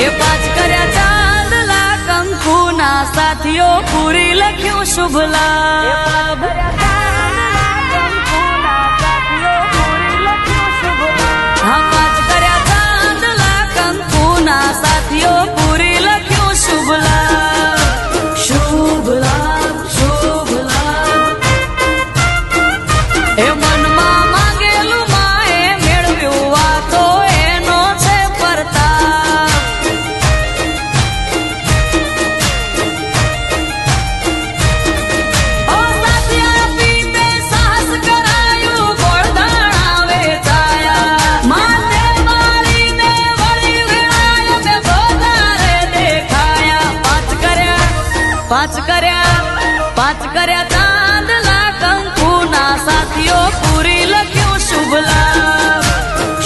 એ પાંચ કર્યા ચાંદલા કંકુના સાથીઓ પૂરી લખ્યું શુભ લાભ હા પાંચ કર્યા ચાંદલા કંકુના સાથીઓ પૂરી લખ્યું શુભ લાભ શુભ લાભ શુભ લાભ એ મનમાં માંગેલું માએ મેળવ્યું આ તો એનો છે પરતાપ ઓ સાથિયા પીતે સાહસ કરાયું ગોળધાણા વેચાયા માથે વાળીને વળી વેળાય બે વધારે દેખાયા પાંચ કર્યા ચાંદલા કંકુના સાથીઓ પૂરી લખ્યું શુભ લાભ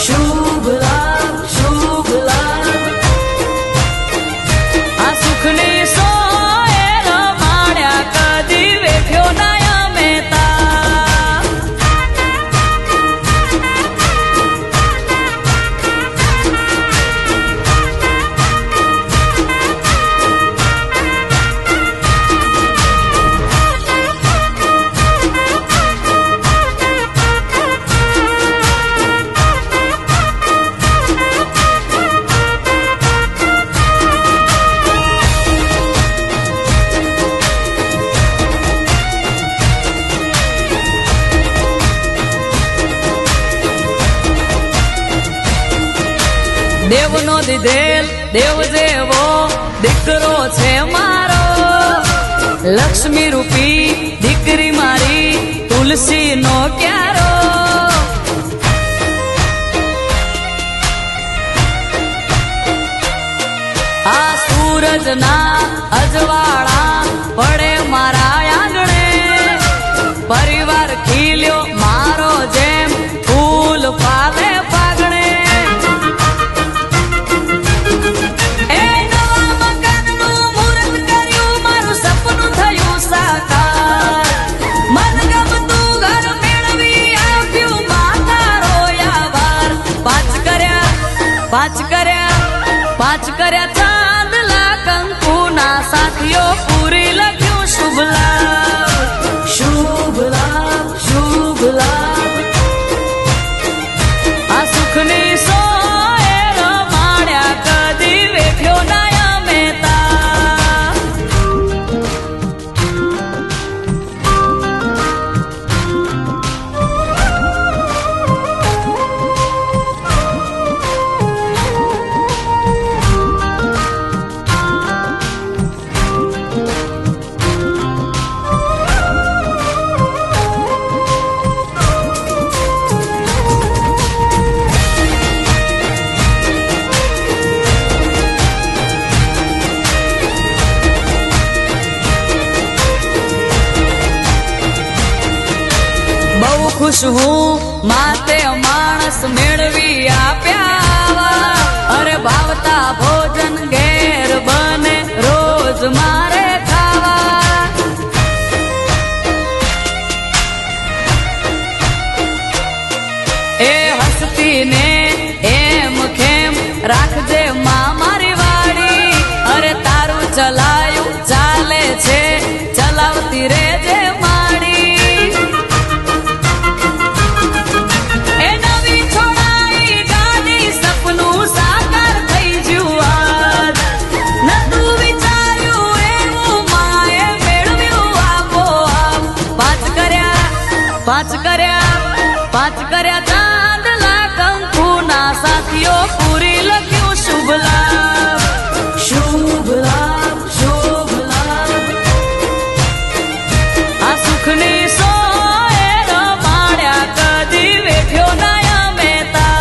શુભ લાભ શુભ લાભ આ સુખની સોએ રમાડ્યા કદી વેઠ્યો નાયા મહેતા દેવનો દીધેલ દેવ જેવો દીકરો છે મારો લક્ષ્મી રૂપી દીકરી મારી તુલસી નો ક્યારો આ સૂરજના અજવાળા પડે મારા આંગણે પરિવાર ખીલ્યો મારો જેમ ફૂલ ફાલે ફાગણે પાંચ કર્યા ચાંદલા કંકુના સાથીઓ પૂરી લખ્યું શુભ લાભ શુભ લાભ શુભ લાભ આ સુખની સોએ રમાડ્યા કદી વેઠ્યો નાયા મહેતા બહુ ખુશ હું માતે માણસ મેળવી આપ્યા અરે ભાવતા ભોજન ઘેર બને રોજ મારે ખાવા એ હસતી ને એમ ખેમ રાખજે માં મારી વાડી અરે તારું ચલાયું ચાલે છે ચલાવતી રેજે માડી પાંચ કર્યા ચાંદલા કંકુના સાથીઓ પૂરી લખ્યું શુભ લાભ શુભ લાભ શુભ લાભ આ સુખની સોએ રમાડ્યા કદી વેઠ્યો નાયા મહેતા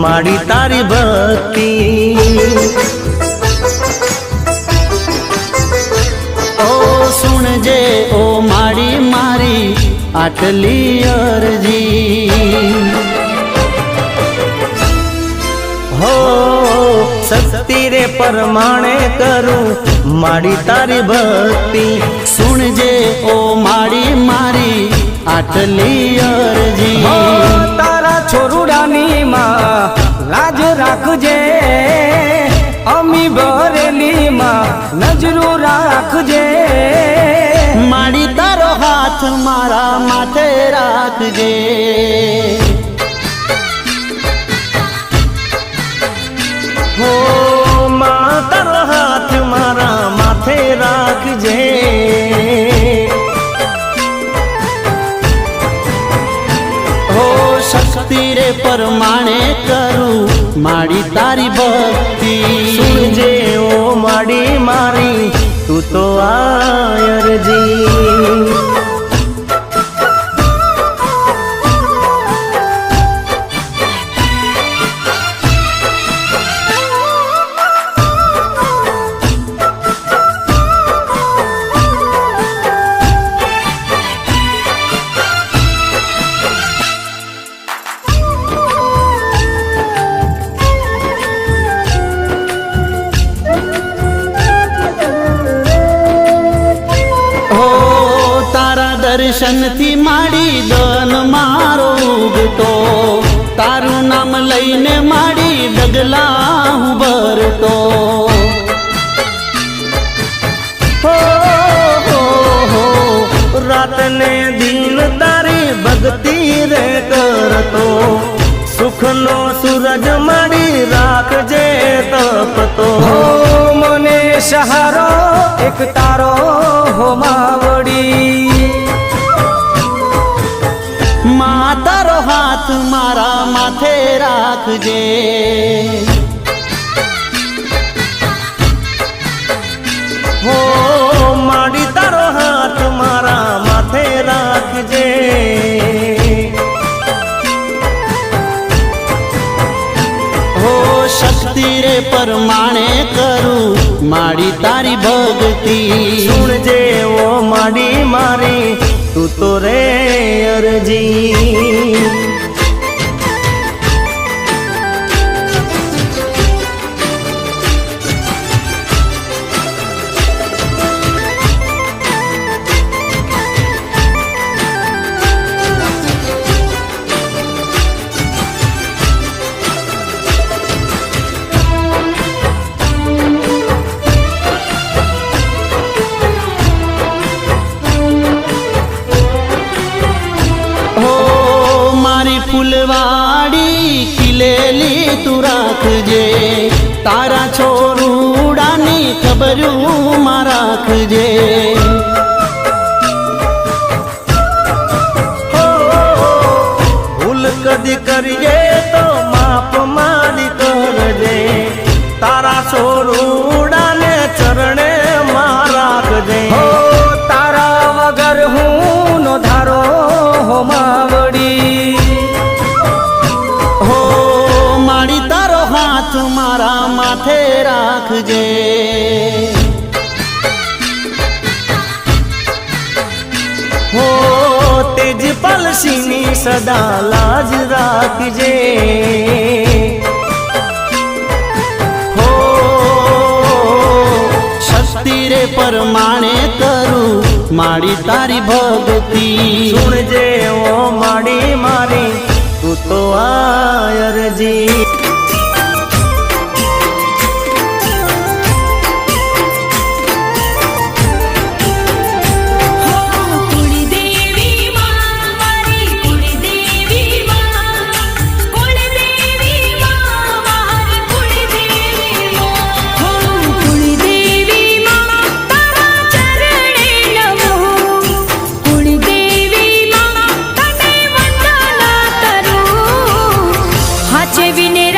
માડી તારી ભક્તિ ઓ સુણજે ઓ માડી મારી આટલી અરજી હો શક્તિ રે પરમાણે કરું માડી તારી ભક્તિ સુણજે ઓ માડી મારી આટલી અરજી તારા છોરુડાની માં લાજ રાખજે અમી ભરેલી માં નજરો રાખજે માડી તારો હાથ મારા માથે રાખજે હો માં તારો હાથ મારા માથે રાખજે હો શક્તિ રે પરમાણે કરું માડી તારી ભક્તિ સુણજે ઓ માડી મારી તું તો આયરજી દર્શનથી માડી દન મારો ઉગતો તારું નામ લઈને માડી ડગલા હું ભરતો હો રાત ને દિન તારી ભક્તિ રે કરતો સુખનો સૂરજ માડી રાખજે તપતો મને સહારો એક તારો હો માવડી તારો હાથ મારા માથે રાખજે હો માડી તારો હાથ મારા માથે રાખજે હો શક્તિ રે પરમાણે કરું માડી તારી ભક્તિ સુણજે ઓ માડી મારી તું તો રે અરજી ફૂલવાડી ખીલેલી તું રાખજે તારા છોરુડાની ખબરું માં રાખજે ભૂલ કદી કરીએ તો માફ મારી કરજે તારા છોરુડાને ચરણે માં રાખજે તારા વગર હું નો ધારો હો માવડી મારા માથે રાખજે હો તેજ પલસીની સદા લાજ રાખજે હો શક્તિ રે પરમાણે કરું માડી તારી ભક્તિ સુણજે ઓ માડી મારી તું તો આયરજી વિને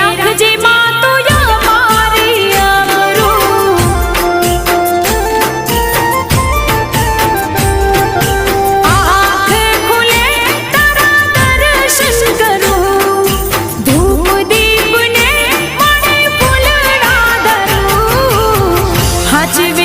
હાચી